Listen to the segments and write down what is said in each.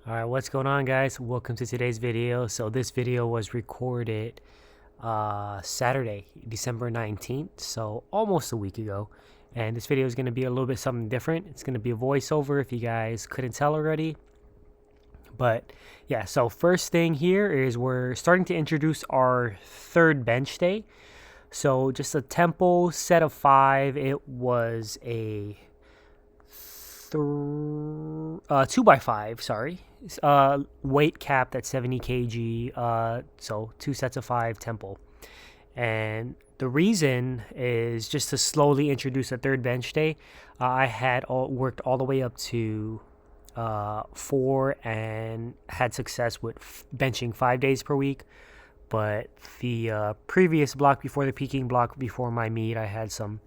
Alright, what's going on, guys? Welcome to today's video. So this video was recorded Saturday, December 19th, so almost a week ago. And this video is going to be a little bit something different. It's going to be a voiceover if you guys couldn't tell already. But yeah, so first thing here is we're starting to introduce our third bench day. So just a tempo set of 5. It was a 2x5, sorry, weight capped at 70 kg, so 2 sets of 5 tempo. And the reason is just to slowly introduce a third bench day. I had worked all the way up to 4 and had success with benching 5 days per week. But the previous block before the peaking block before my meet, I had some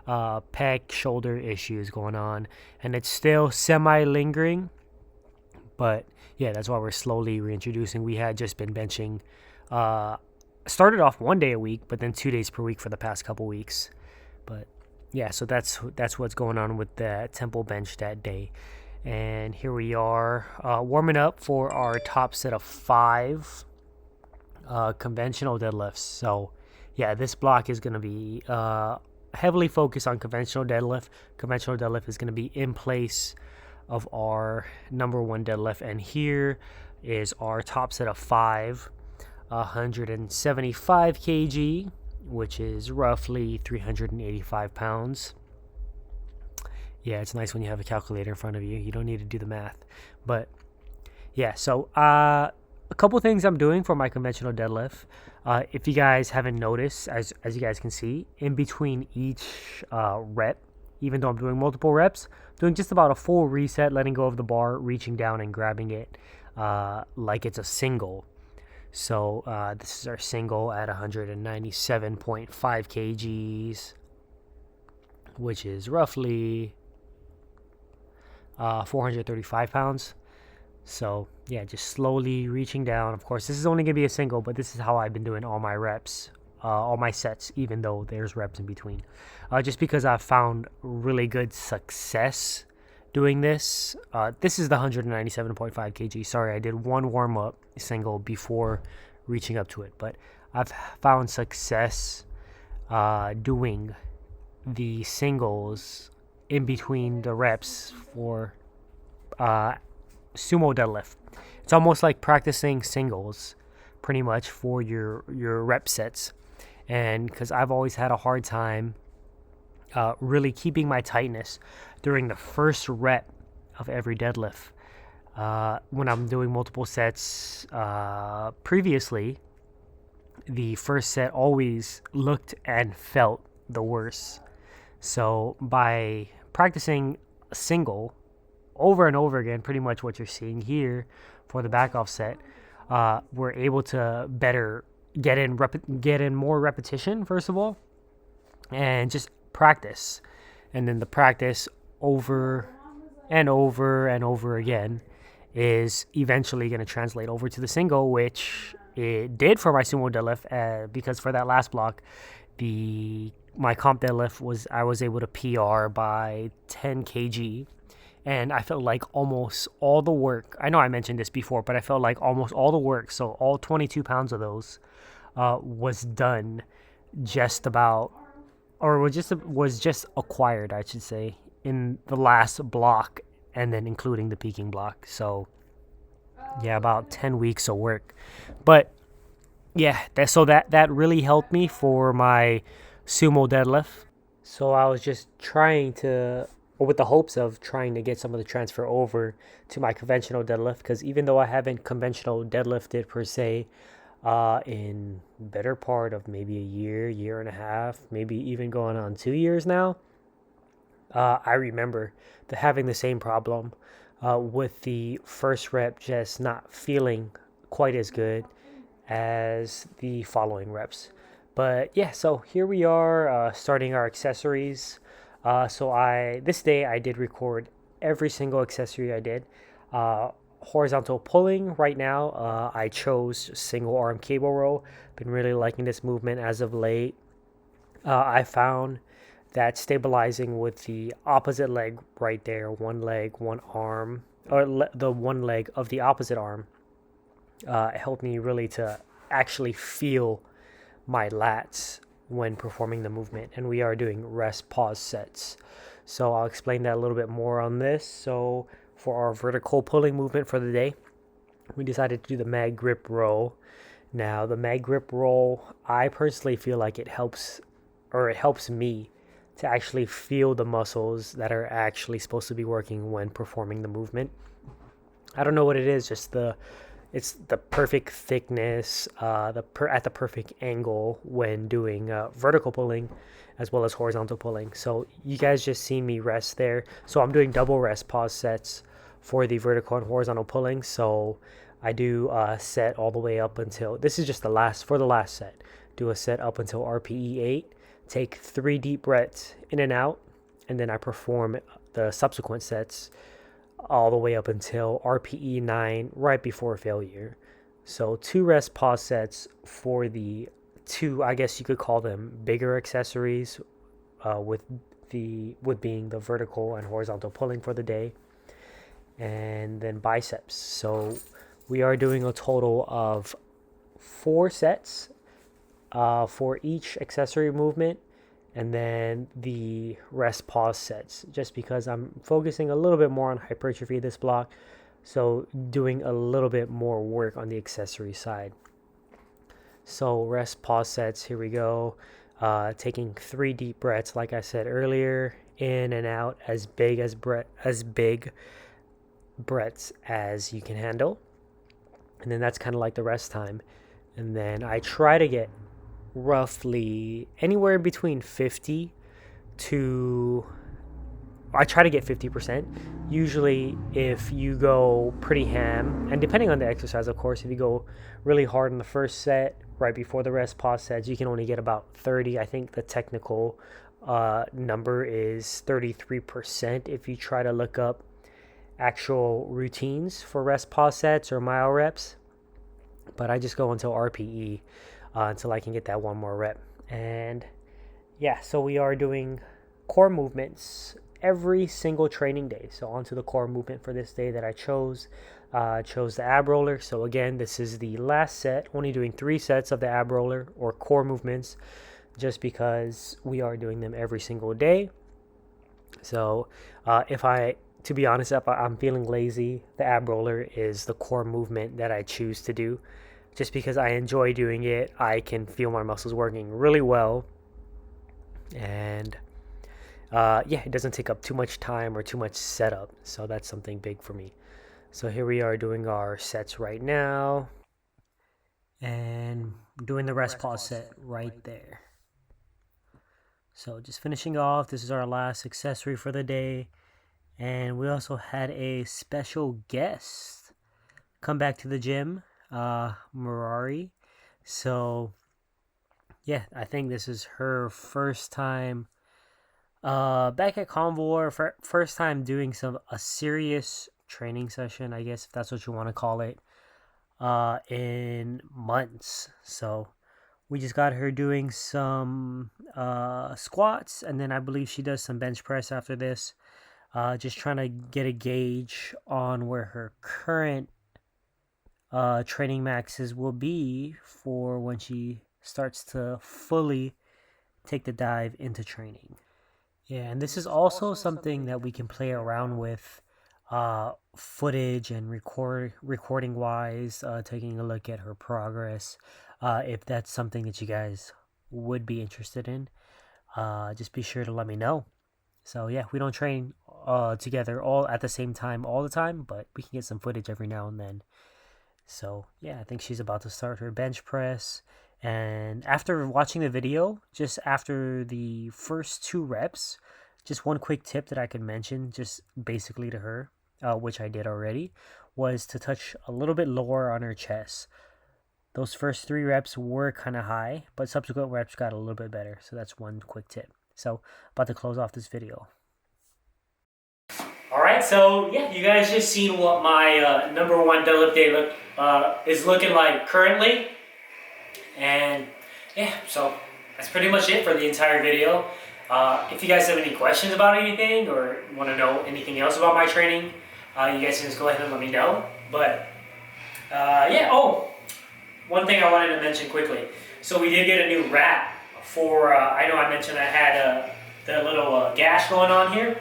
pec shoulder issues going on, and it's still semi-lingering. But yeah, that's why we're slowly reintroducing. We had just been benching, started off 1 day a week, but then 2 days per week for the past couple weeks. But yeah, so that's what's going on with the tempo bench that day. And here we are, warming up for our top set of 5 conventional deadlifts. So yeah, this block is going to be heavily focused on conventional deadlift. Conventional deadlift is going to be in place of our number 1 deadlift. And here is our top set of 5, 175 kg, which is roughly 385 pounds. Yeah, it's nice when you have a calculator in front of you. You don't need to do the math. But yeah, so a couple things I'm doing for my conventional deadlift. If you guys haven't noticed, as you guys can see, in between each rep, even though I'm doing multiple reps, doing just about a full reset, letting go of the bar, reaching down and grabbing it like it's a single. So this is our single at 197.5 kgs, which is roughly 435 pounds. So yeah, just slowly reaching down. Of course, this is only going to be a single, but this is how I've been doing all my reps, all my sets, even though there's reps in between. Just because I've found really good success doing this. This is the 197.5 kg. Sorry, I did one warm-up single before reaching up to it. But I've found success doing the singles in between the reps for sumo deadlift. It's almost like practicing singles pretty much for your rep sets. And because I've always had a hard time really keeping my tightness during the first rep of every deadlift. When I'm doing multiple sets previously, the first set always looked and felt the worst. So by practicing a single over and over again, pretty much what you're seeing here for the back off set, we're able to better get in more repetition, first of all, and just practice. And then the practice over and over and over again is eventually going to translate over to the single, which it did for my sumo deadlift, because for that last block, my comp deadlift I was able to PR by 10 kg. And I felt like almost all the work, I know I mentioned this before, but I felt like almost all the work, so all 22 pounds of those, was done just about, or was just acquired, I should say, in the last block, and then including the peaking block. So yeah, about 10 weeks of work. But yeah, that really helped me for my sumo deadlift. So I was just trying to, or with the hopes of trying to get some of the transfer over to my conventional deadlift, because even though I haven't conventional deadlifted per se in better part of maybe a year and a half, maybe even going on 2 years now, I remember having the same problem with the first rep just not feeling quite as good as the following reps. But yeah, so here we are starting our accessories. So this day I did record every single accessory I did. Horizontal pulling right now, I chose single arm cable row. Been really liking this movement as of late. I found that stabilizing with the opposite leg right there, one leg, one arm, or the one leg of the opposite arm, helped me really to actually feel my lats when performing the movement. And we are doing rest pause sets. So I'll explain that a little bit more on this. So for our vertical pulling movement for the day, we decided to do the mag grip row. Now the mag grip row, I personally feel like it helps me to actually feel the muscles that are actually supposed to be working when performing the movement. I don't know what it is, just it's the perfect thickness, at the perfect angle when doing vertical pulling as well as horizontal pulling. So you guys just see me rest there. So I'm doing double rest pause sets for the vertical and horizontal pulling. So I do a set all the way up until, this is just the last set. Do a set up until RPE 8. Take 3 deep breaths in and out, and then I perform the subsequent sets all the way up until RPE 9 right before failure. So 2 rest pause sets for the 2, I guess you could call them bigger accessories, with being the vertical and horizontal pulling for the day, and then biceps. So we are doing a total of 4 sets for each accessory movement, and then the rest pause sets, just because I'm focusing a little bit more on hypertrophy this block, so doing a little bit more work on the accessory side. So rest pause sets, here we go. Taking 3 deep breaths, like I said earlier, in and out, as big breaths as you can handle, and then that's kind of like the rest time. And then I try to get roughly anywhere between 50 to, I try to get 50%. Usually if you go pretty ham, and depending on the exercise, of course, if you go really hard in the first set right before the rest pause sets, you can only get about 30. I think the technical number is 33% if you try to look up actual routines for rest pause sets or myo reps. But I just go until RPE, until I can get that one more rep. And yeah, so we are doing core movements every single training day. So onto the core movement for this day that I chose the ab roller. So again, this is the last set, only doing 3 sets of the ab roller or core movements, just because we are doing them every single day. So to be honest, if I'm feeling lazy, the ab roller is the core movement that I choose to do, just because I enjoy doing it. I can feel my muscles working really well, and it doesn't take up too much time or too much setup, so that's something big for me. So here we are doing our sets right now, and doing the rest pause set right there. So just finishing off, this is our last accessory for the day. And we also had a special guest come back to the gym, Mirari. So yeah, I think this is her first time back at Convor, first time doing a serious training session, I guess, if that's what you want to call it, in months. So we just got her doing some squats, and then I believe she does some bench press after this. Just trying to get a gauge on where her current training maxes will be for when she starts to fully take the dive into training. Yeah, and this is also something that we can play around with, footage and recording wise, taking a look at her progress. If that's something that you guys would be interested in, just be sure to let me know. So yeah, we don't train together all at the same time all the time, but we can get some footage every now and then. So yeah, I think she's about to start her bench press. And after watching the video, just after the first 2 reps, just one quick tip that I could mention, just basically to her, which I did already, was to touch a little bit lower on her chest. Those first 3 reps were kind of high, but subsequent reps got a little bit better. So that's one quick tip. So about to close off this video. Alright, so yeah, you guys just seen what my number 1 deadlift day is looking like currently. And yeah, so that's pretty much it for the entire video. If you guys have any questions about anything or want to know anything else about my training, you guys can just go ahead and let me know. But yeah, oh, one thing I wanted to mention quickly. So we did get a new wrap for, I know I mentioned I had the little gash going on here,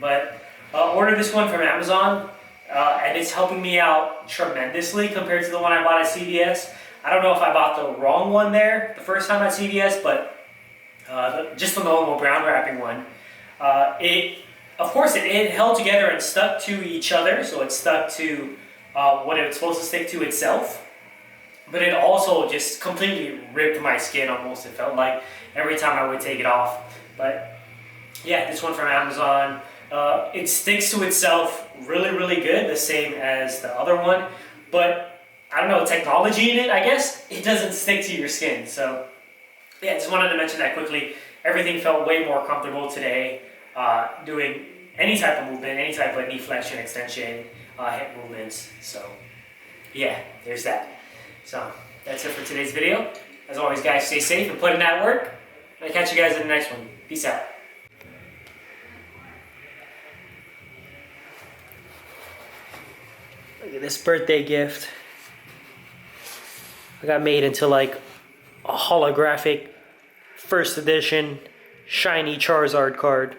but ordered this one from Amazon, and it's helping me out tremendously compared to the one I bought at CVS. I don't know if I bought the wrong one there the first time at CVS, but just the normal brown wrapping one. Of course, it held together and stuck to each other, so it stuck to what it was supposed to stick to itself. But it also just completely ripped my skin almost, it felt like, every time I would take it off. But yeah, this one from Amazon, it sticks to itself really, really good, the same as the other one. But I don't know, technology in it, I guess, it doesn't stick to your skin. So yeah, just wanted to mention that quickly. Everything felt way more comfortable today, doing any type of movement, any type of knee flexion, extension, hip movements. So yeah, there's that. So that's it for today's video. As always, guys, stay safe and put in that work. I'll catch you guys in the next one. Peace out. Look at this birthday gift. I got made into like a holographic first edition shiny Charizard card.